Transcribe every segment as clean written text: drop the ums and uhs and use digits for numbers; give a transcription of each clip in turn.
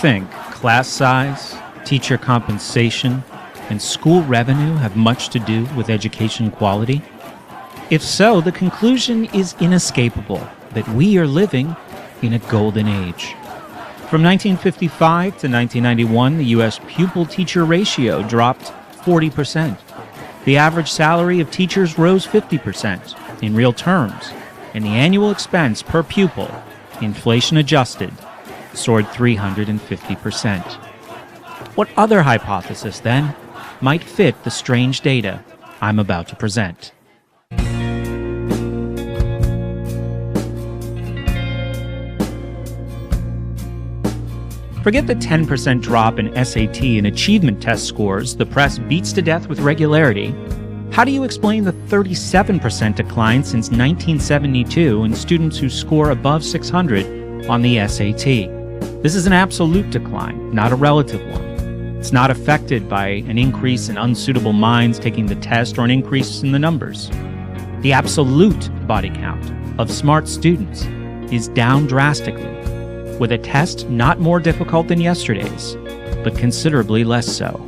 think class size, teacher compensation, and school revenue have much to do with education quality? If so, the conclusion is inescapable that we are living in a golden age. From 1955 to 1991, the U.S. pupil-teacher ratio dropped 40%. The average salary of teachers rose 50% in real terms, and the annual expense per pupil, inflation-adjusted, soared 350%. What other hypothesis, then, might fit the strange data I'm about to present? Forget the 10% drop in SAT and achievement test scores the press beats to death with regularity. How do you explain the 37% decline since 1972 in students who score above 600 on the SAT? This is an absolute decline, not a relative one. It's not affected by an increase in unsuitable minds taking the test or an increase in the numbers. The absolute body count of smart students is down drastically, with a test not more difficult than yesterday's, but considerably less so.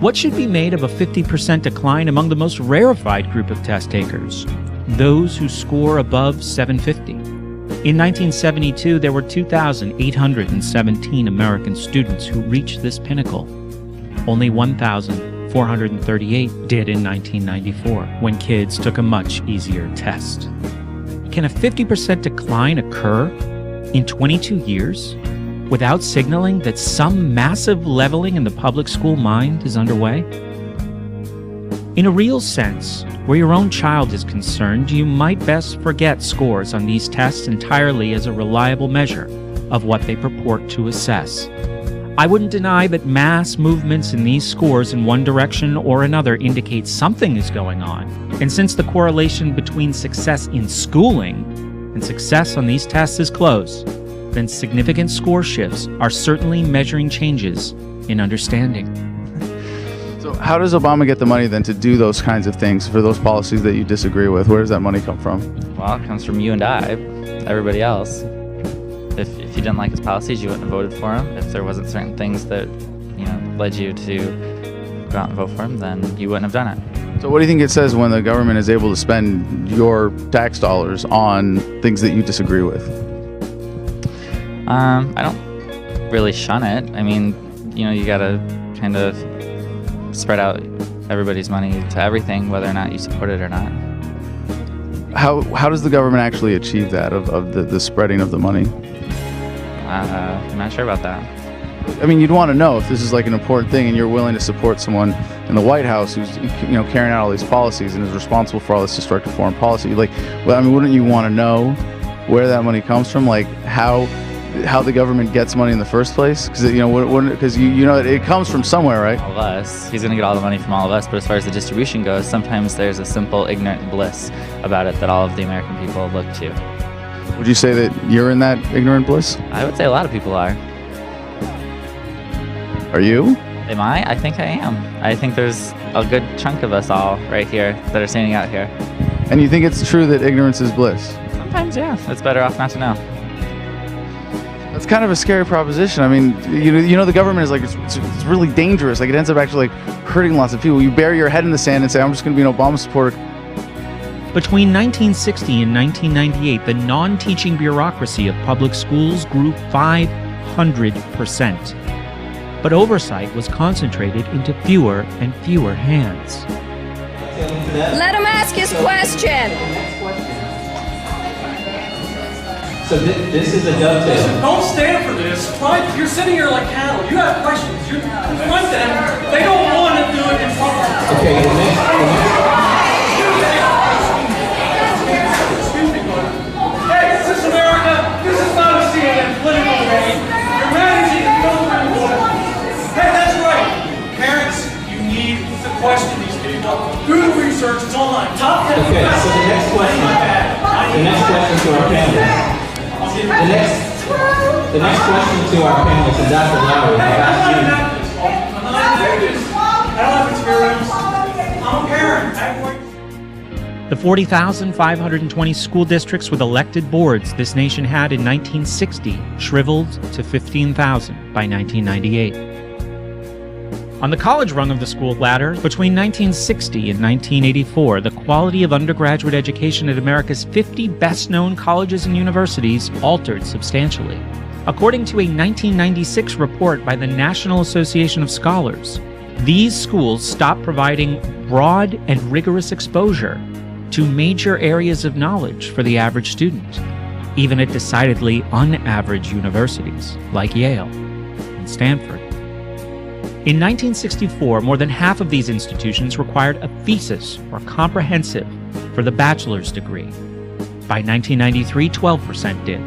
What should be made of a 50% decline among the most rarefied group of test takers, those who score above 750? In 1972, there were 2,817 American students who reached this pinnacle. Only 1,438 did in 1994, when kids took a much easier test. Can a 50% decline occur in 22 years without signaling that some massive leveling in the public school mind is underway? In a real sense, where your own child is concerned, you might best forget scores on these tests entirely as a reliable measure of what they purport to assess. I wouldn't deny that mass movements in these scores in one direction or another indicate something is going on. And since the correlation between success in schooling and success on these tests is close, then significant score shifts are certainly measuring changes in understanding. So how does Obama get the money then to do those kinds of things for those policies that you disagree with? Where does that money come from? Well, it comes from you and I, everybody else. If you didn't like his policies, you wouldn't have voted for him. If there wasn't certain things that, led you to go out and vote for him, then you wouldn't have done it. So what do you think it says when the government is able to spend your tax dollars on things that you disagree with? I don't really shun it. I mean, you gotta kind of spread out everybody's money to everything, whether or not you support it or not. How does the government actually achieve that, of the spreading of the money? I'm not sure about that. I mean, you'd want to know if this is like an important thing and you're willing to support someone in the White House who's carrying out all these policies and is responsible for all this destructive foreign policy. Wouldn't you want to know where that money comes from? Like how the government gets money in the first place? Because it comes from somewhere, right? All of us. He's gonna get all the money from all of us. But as far as the distribution goes, sometimes there's a simple ignorant bliss about it that all of the American people look to. Would you say that you're in that ignorant bliss? I would say a lot of people are. Are you? Am I? I think I am. I think there's a good chunk of us all right here that are standing out here. And you think it's true that ignorance is bliss? Sometimes, yeah. It's better off not to know. That's kind of a scary proposition. I mean, the government is it's really dangerous. It ends up actually hurting lots of people. You bury your head in the sand and say, I'm just going to be an Obama supporter. Between 1960 and 1998, the non-teaching bureaucracy of public schools grew 500%. But oversight was concentrated into fewer and fewer hands. Let him ask his question. So this is a dovetail. Listen, don't stand for this. You're sitting here like cattle. You have questions. You confront them. They don't want to do it in public. Okay, Hey, this is America. This is not a CNN political debate. You're managing to go through water. Hey, that's right. Parents, you need to question these people. Do the research. It's online. Top 10. Okay, so the next question to our panel. The next question to our panel is Dr. Lowry. I don't have experience. I'm a parent. The 40,520 school districts with elected boards this nation had in 1960 shriveled to 15,000 by 1998. On the college rung of the school ladder, between 1960 and 1984, the quality of undergraduate education at America's 50 best-known colleges and universities altered substantially. According to a 1996 report by the National Association of Scholars, these schools stopped providing broad and rigorous exposure to major areas of knowledge for the average student, even at decidedly unaverage universities like Yale and Stanford. In 1964, more than half of these institutions required a thesis or comprehensive for the bachelor's degree. By 1993, 12% did.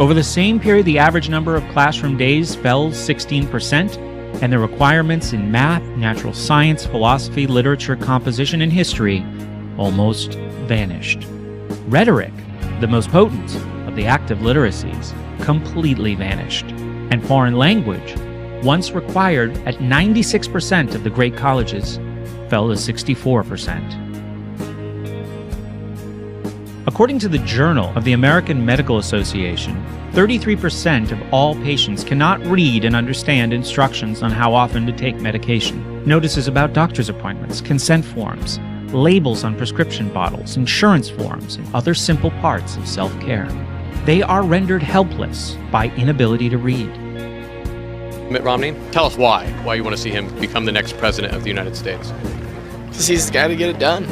Over the same period, the average number of classroom days fell 16%, and the requirements in math, natural science, philosophy, literature, composition, and history almost vanished. Rhetoric, the most potent of the active literacies, completely vanished. And foreign language, once required at 96% of the great colleges, fell to 64%. According to the Journal of the American Medical Association, 33% of all patients cannot read and understand instructions on how often to take medication, notices about doctor's appointments, consent forms, labels on prescription bottles, insurance forms, and other simple parts of self-care. They are rendered helpless by inability to read. Mitt Romney, tell us why you want to see him become the next president of the United States. Because he's the guy to get it done.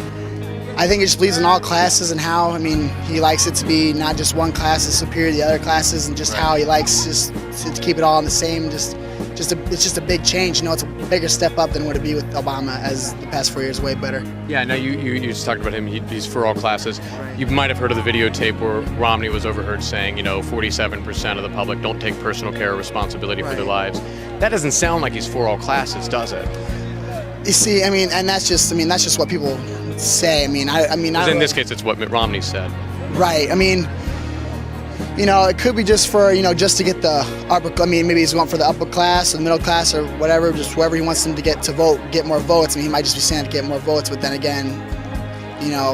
I think he just believes in all classes and how, he likes it to be not just one class is superior to the other classes, and just how he likes just to keep it all in the same, it's just a big change. It's a bigger step up than what it'd be with Obama, as the past 4 years way better. Yeah, now you just talked about him, he's for all classes. Right. You might have heard of the videotape where Romney was overheard saying, 47% of the public don't take personal care or responsibility for their lives. That doesn't sound like he's for all classes, does it? You see, and that's just what people say. In this case, it's what Mitt Romney said. Right. It could be just for, just to get the upper, maybe he's going for the upper class or the middle class or whatever, just whoever he wants them to get to vote, get more votes. He might just be saying to get more votes, but then again,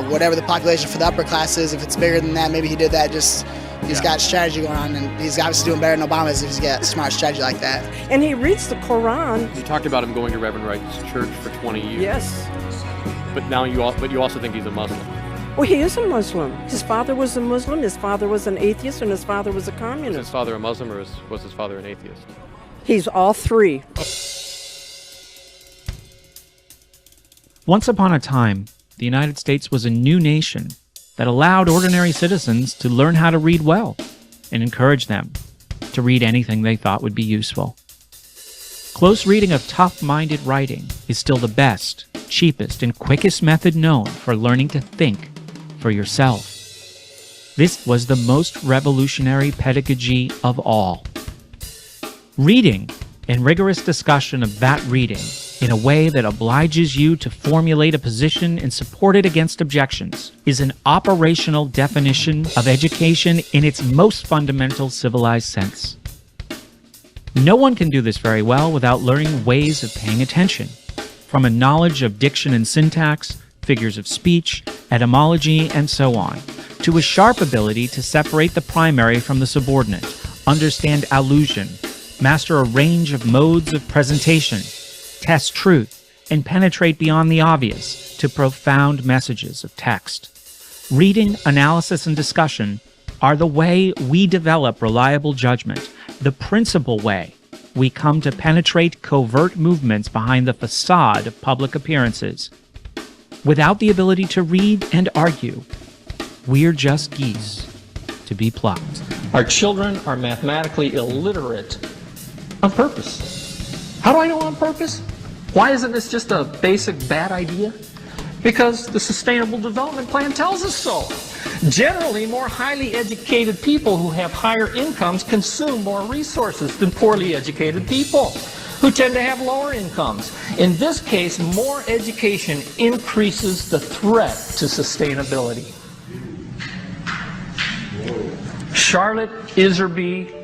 whatever the population for the upper class is, if it's bigger than that, maybe he did that he's got strategy going on, and he's obviously doing better than Obama if he's got a smart strategy like that. And he reads the Quran. You talked about him going to Reverend Wright's church for 20 years. Yes. But now you also think he's a Muslim. Well, he is a Muslim. His father was a Muslim, his father was an atheist, and his father was a communist. Was his father a Muslim, or was his father an atheist? He's all three. Once upon a time, the United States was a new nation that allowed ordinary citizens to learn how to read well and encouraged them to read anything they thought would be useful. Close reading of tough-minded writing is still the best, cheapest, and quickest method known for learning to think for yourself. This was the most revolutionary pedagogy of all. Reading and rigorous discussion of that reading in a way that obliges you to formulate a position and support it against objections is an operational definition of education in its most fundamental civilized sense. No one can do this very well without learning ways of paying attention, from a knowledge of diction and syntax, figures of speech, etymology, and so on, to a sharp ability to separate the primary from the subordinate, understand allusion, master a range of modes of presentation, test truth, and penetrate beyond the obvious to profound messages of text. Reading, analysis, and discussion are the way we develop reliable judgment, the principal way we come to penetrate covert movements behind the facade of public appearances. Without the ability to read and argue, we're just geese to be plucked. Our children are mathematically illiterate on purpose. How do I know on purpose? Why isn't this just a basic bad idea? Because the Sustainable Development Plan tells us so. Generally, more highly educated people who have higher incomes consume more resources than poorly educated people who tend to have lower incomes. In this case, more education increases the threat to sustainability. Charlotte Iserby,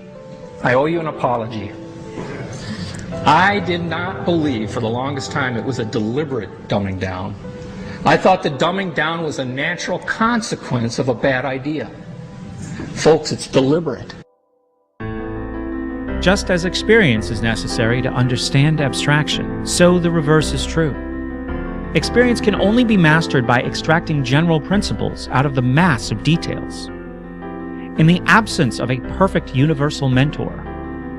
I owe you an apology. I did not believe for the longest time it was a deliberate dumbing down. I thought that dumbing down was a natural consequence of a bad idea. Folks, it's deliberate. Just as experience is necessary to understand abstraction, so the reverse is true. Experience can only be mastered by extracting general principles out of the mass of details. In the absence of a perfect universal mentor,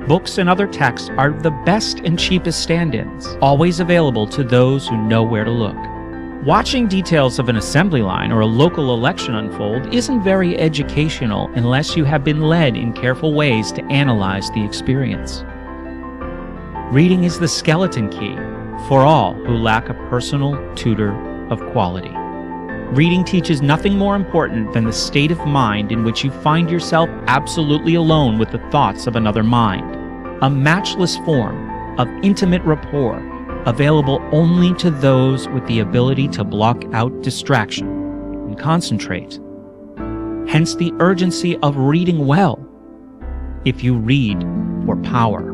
books and other texts are the best and cheapest stand-ins, always available to those who know where to look. Watching details of an assembly line or a local election unfold isn't very educational unless you have been led in careful ways to analyze the experience. Reading is the skeleton key for all who lack a personal tutor of quality. Reading teaches nothing more important than the state of mind in which you find yourself absolutely alone with the thoughts of another mind, a matchless form of intimate rapport available only to those with the ability to block out distraction and concentrate. Hence the urgency of reading well, if you read for power.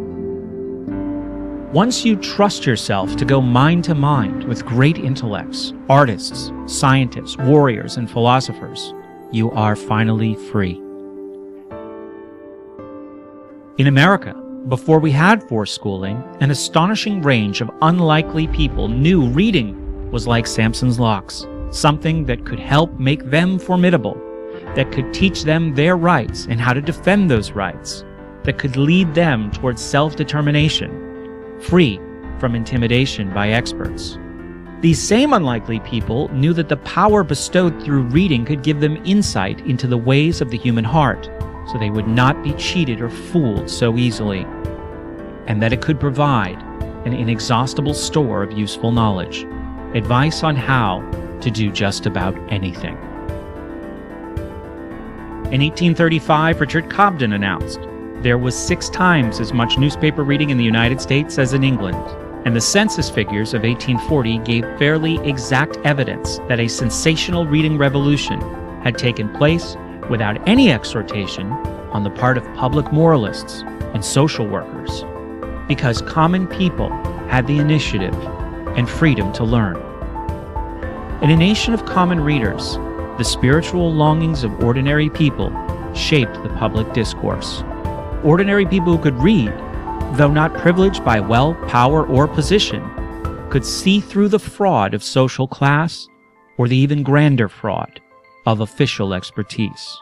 Once you trust yourself to go mind to mind with great intellects, artists, scientists, warriors, and philosophers, you are finally free. In America, before we had forced schooling, an astonishing range of unlikely people knew reading was like Samson's locks, something that could help make them formidable, that could teach them their rights and how to defend those rights, that could lead them towards self-determination, free from intimidation by experts. These same unlikely people knew that the power bestowed through reading could give them insight into the ways of the human heart, so they would not be cheated or fooled so easily, and that it could provide an inexhaustible store of useful knowledge, advice on how to do just about anything. In 1835, Richard Cobden announced, there was 6 times as much newspaper reading in the United States as in England, and the census figures of 1840 gave fairly exact evidence that a sensational reading revolution had taken place without any exhortation on the part of public moralists and social workers, because common people had the initiative and freedom to learn. In a nation of common readers, the spiritual longings of ordinary people shaped the public discourse. Ordinary people who could read, though not privileged by wealth, power, or position, could see through the fraud of social class or the even grander fraud of official expertise.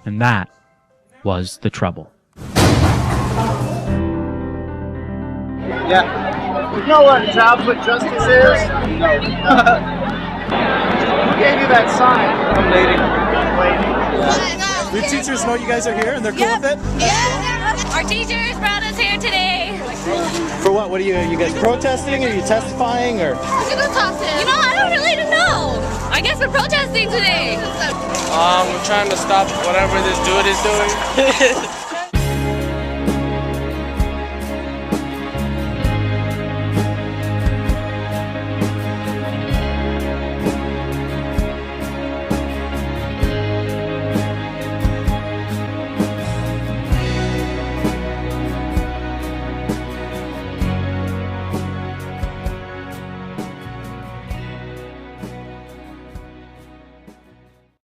And that was the trouble. Yeah. You know what childhood justice is? No. Who gave you that sign? A lady. The teachers know you guys are here and they're cool with it? Yeah. Our teachers brought us here today. For what? What are you guys protesting? Are you testifying or? We're gonna talk to him. You know, I don't really know. I guess we're protesting today. We're trying to stop whatever this dude is doing.